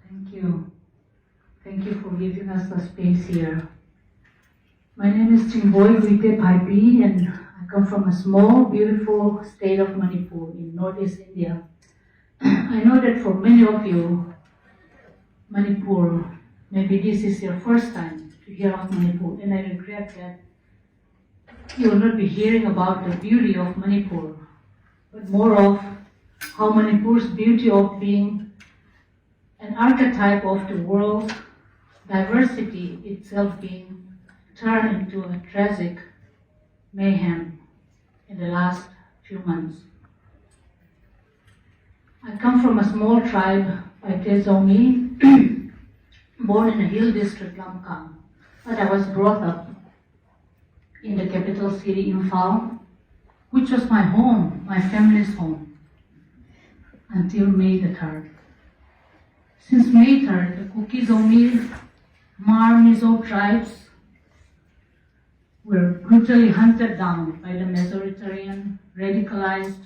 Thank you. Thank you for giving us the space here. My name is CHINGBOI, and I come from a small, beautiful state of Manipur in northeast India. I know that for many of you, Manipur, maybe this is your first time to hear of Manipur, and I regret that you will not be hearing about the beauty of Manipur, but more of how Manipur's beauty of being an archetype of the world's diversity itself being turned into a tragic mayhem in the last few months. I come from a small tribe by Tezomi, born in a hill district, Lamka, but I was brought up in the capital city, Imphal, which was my home, my family's home, until May the 3rd. Since May 3rd, the Kuki-Zomi, Mar, Mizo tribes were brutally hunted down by the majoritarian, radicalized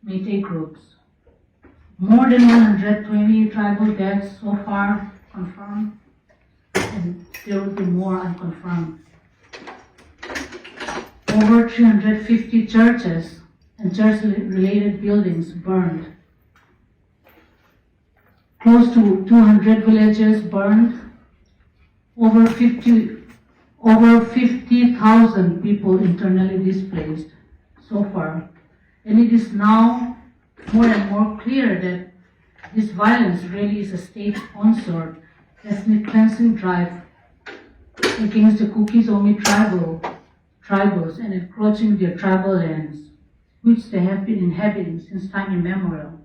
Métis groups. More than 120 tribal deaths so far confirmed, and there will be more unconfirmed. Over 350 churches and church-related buildings burned. Close to 200 villages burned. Over 50,000 people internally displaced so far. And it is now more and more clear that this violence really is a state-sponsored ethnic cleansing drive against the Kuki-Zomi tribals and encroaching their tribal lands, which they have been inhabiting since time immemorial.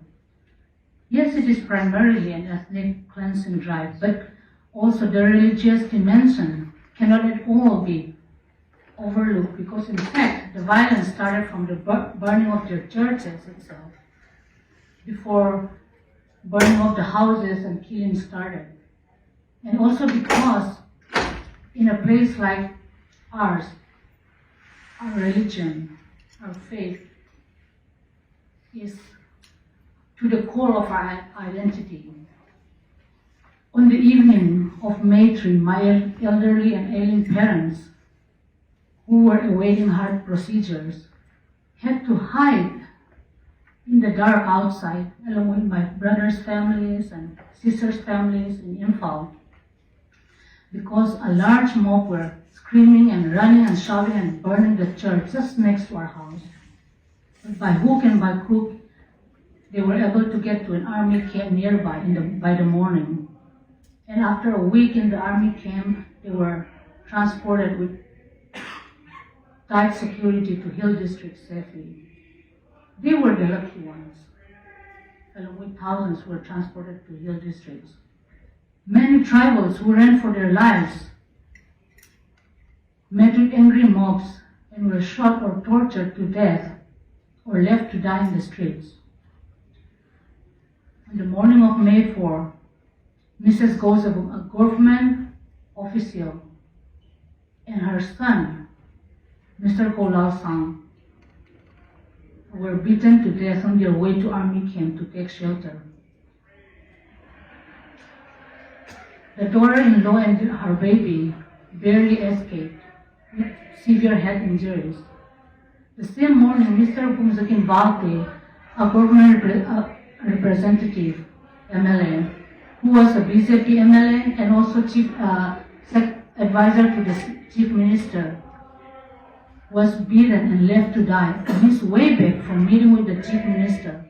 Yes, it is primarily an ethnic cleansing drive, but also the religious dimension cannot at all be overlooked, because in fact the violence started from the burning of their churches itself, before burning of the houses and killing started. And also because in a place like ours, our religion, our faith is to the core of our identity. On the evening of May 3, my elderly and ailing parents, who were awaiting heart procedures, had to hide in the dark outside, along with my brother's families and sisters' families in Imphal, because a large mob were screaming and running and shouting and burning the church just next to our house. But by hook and by crook, they were able to get to an army camp nearby by the morning. And after a week in the army camp, they were transported with tight security to Hill District safely. They were the lucky ones, along with thousands who were transported to Hill Districts. Many tribals who ran for their lives met with angry mobs and were shot or tortured to death or left to die in the streets. On the morning of May 4, Mrs. Gozabum, a government official, and her son, Mr. Kolal Sang, were beaten to death on their way to army camp to take shelter. The daughter-in-law and her baby barely escaped with severe head injuries. The same morning, Mr. Bumzakin Balte, a government representative, MLA, who was a BJP MLA and also chief advisor to the chief minister, was beaten and left to die on his way back from meeting with the chief minister.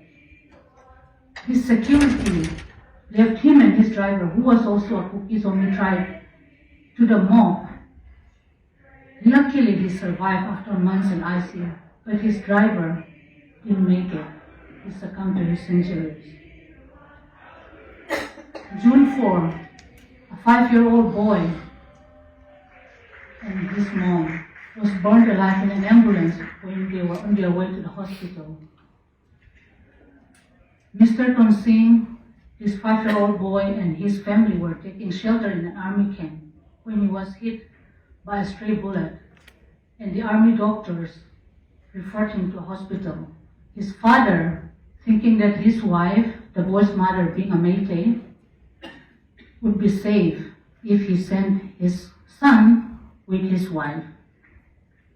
His security left him and his driver, who was also a Kuki-Zomi tribe, to the mob. Luckily, he survived after months in ICU, but his driver didn't make it. He succumbed to his injuries. June 4, a 5-year-old boy and his mom was burned alive in an ambulance when they were on their way to the hospital. Mr. Tonsing, his 5-year-old boy, and his family were taking shelter in an army camp when he was hit by a stray bullet, and the army doctors referred him to a hospital. His father, thinking that his wife, the boy's mother being a Métis, would be safe if he sent his son with his wife.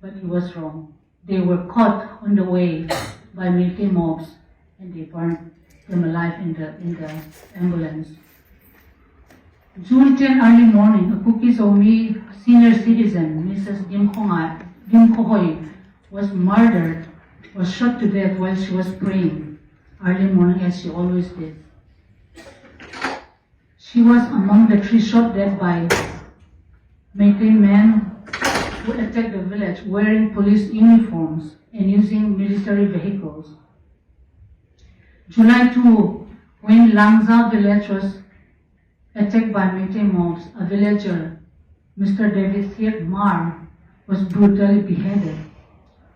But he was wrong. They were caught on the way by military mobs and they burned them alive in the ambulance. June 10 early morning, a Kukizomi senior citizen, Mrs. Dim Kohoi, was murdered, was shot to death while she was praying early morning as she always did. She was among the 3 shot dead by military men who attacked the village wearing police uniforms and using military vehicles. July 2, when Langza village was attacked by military mobs, a villager, Mr. David Thiet Mar, was brutally beheaded.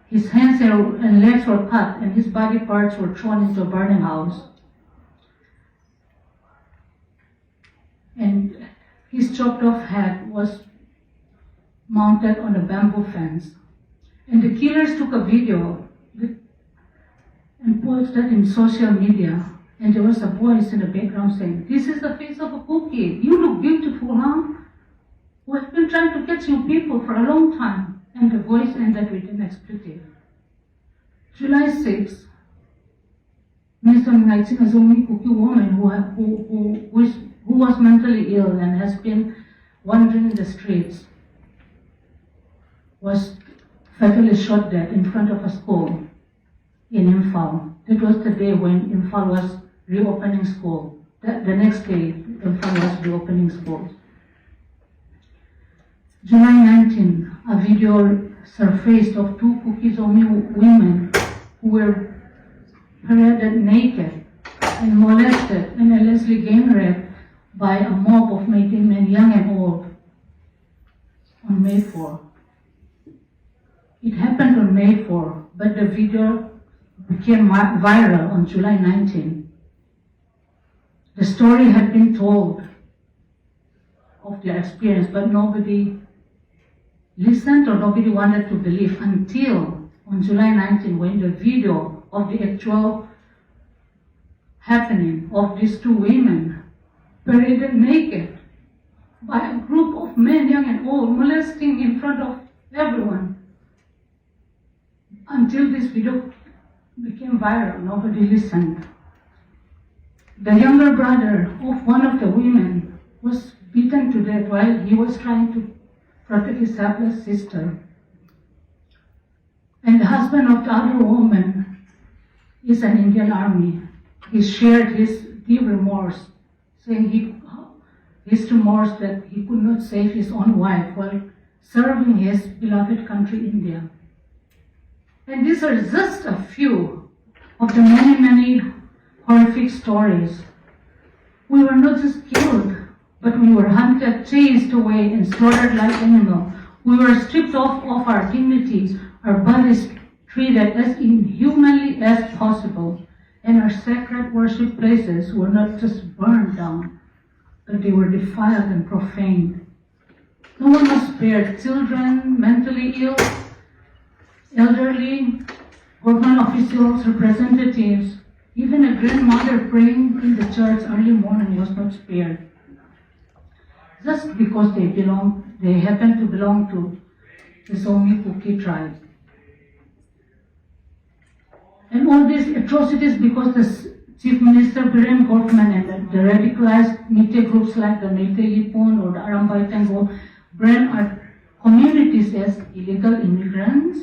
His hands and legs were cut and his body parts were thrown into a burning house. And his chopped off head was mounted on a bamboo fence. And the killers took a video and posted in social media. And there was a voice in the background saying, "This is the face of a cookie. You look beautiful, huh? We've been trying to catch you people for a long time." And the voice ended with an expletive. July 6, Mr. Mnaitsin Azumi Cookie woman who was mentally ill and has been wandering in the streets was fatally shot dead in front of a school in Imphal. That was the day when Imphal was reopening school. The next day, Imphal was reopening schools. July 19, a video surfaced of 2 Kukizomi women who were paraded naked and molested and allegedly gang raped by a mob of Meitei men, young and old, on May 4. It happened on May 4, but the video became viral on July 19. The story had been told of their experience, but nobody listened or nobody wanted to believe until on July 19 when the video of the actual happening of these 2 women paraded naked by a group of men, young and old, molesting in front of everyone. Until this video became viral, nobody listened. The younger brother of one of the women was beaten to death while he was trying to protect his helpless sister. And the husband of the other woman is an Indian Army. He shared his deep remorse, saying his remorse that he could not save his own wife while serving his beloved country, India. And these are just a few of the many, many horrific stories. We were not just killed, but we were hunted, chased away, and slaughtered like animals. We were stripped off of our dignities, our bodies treated as inhumanly as possible, and our sacred worship places were not just burned down, but they were defiled and profaned. No one was spared. Children, mentally ill, elderly, government officials, representatives, even a grandmother praying in the church early morning was not spared. Just because they happen to belong to the Zomi Kuki tribe. And all these atrocities because the Chief Minister Biren government and the radicalized Meitei groups like the Meitei Yipun or the Arambai Tango brand our communities as illegal immigrants,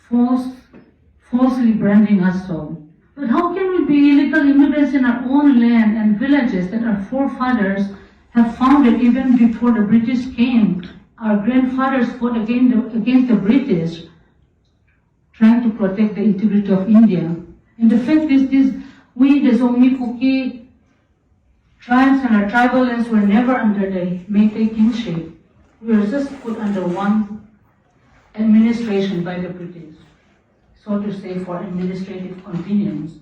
falsely branding us so. But how can we be illegal immigrants in our own land and villages that our forefathers have founded even before the British came? Our grandfathers fought against the British, trying to protect the integrity of India. And the fact is this, we, the Zomi Kuki tribes and our tribal lands were never under the Meitei kingship. We were just put under one administration by the British, so to say, for administrative convenience.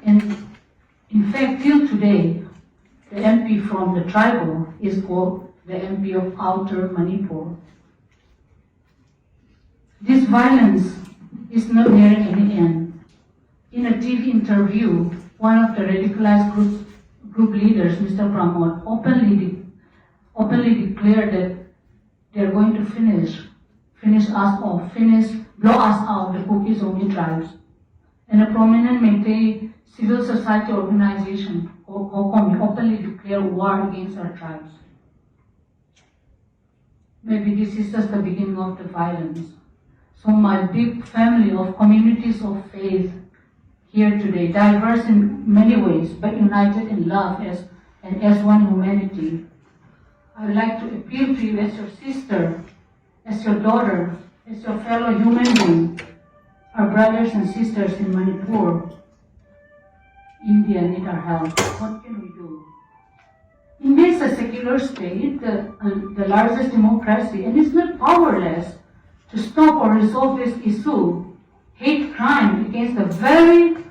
And in fact, till today, the MP from the tribal is called the MP of Outer Manipur. This violence is not nearing any end. In a TV interview one of the radicalized group leaders, Mr. Pramod, openly declared that they're going to finish us off, blow us out, the Kuki-Zomi tribes. And a prominent Meitei civil society organization, Kokomi, openly declared war against our tribes. Maybe this is just the beginning of the violence. So my big family of communities of faith here today, diverse in many ways, but united in love and as one humanity. I would like to appeal to you as your sister, as your daughter, as your fellow human being, our brothers and sisters in Manipur. India need our help. What can we do? India is a secular state, the largest democracy, and it's not powerless to stop or resolve this issue, hate crime against a very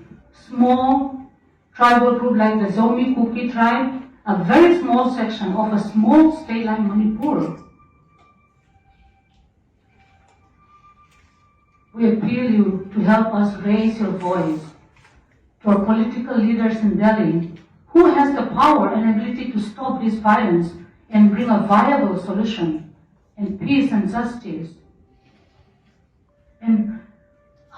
small tribal group like the Zomi Kuki tribe, a very small section of a small state like Manipur. We appeal you to help us raise your voice to our political leaders in Delhi, who has the power and ability to stop this violence and bring a viable solution and peace and justice. And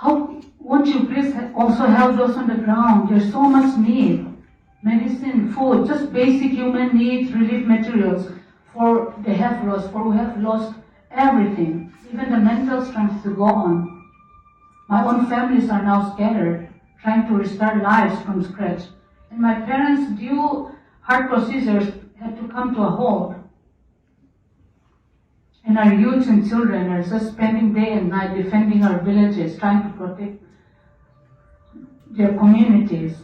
won't you please also help those on the ground? There's so much need. Medicine, food, just basic human needs, relief materials for the helpless, for who have lost everything, even the mental strength to go on. My own families are now scattered, trying to restart lives from scratch. And my parents' due heart procedures had to come to a halt. And our youth and children are just spending day and night defending our villages, trying to protect their communities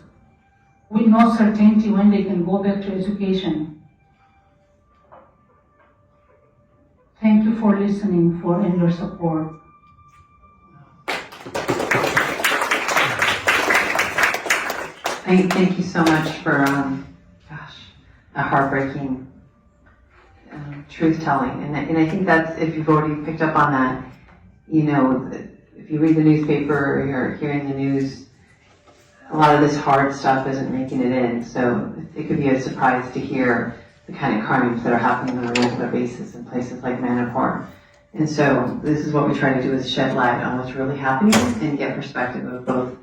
with no certainty when they can go back to education. Thank you for listening and your support. Thank you so much for, a heartbreaking truth-telling. And I think that's, if you've already picked up on that, if you read the newspaper or you're hearing the news, a lot of this hard stuff isn't making it in. So it could be a surprise to hear the kind of crimes that are happening on a regular basis in places like Manipur. And so this is what we try to do, is shed light on what's really happening and get perspective of both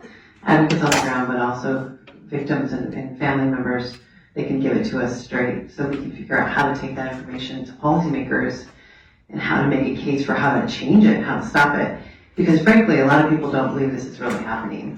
advocates on the ground, but also victims and family members. They can give it to us straight, so we can figure out how to take that information to policymakers and how to make a case for how to change it, how to stop it. Because frankly, a lot of people don't believe this is really happening.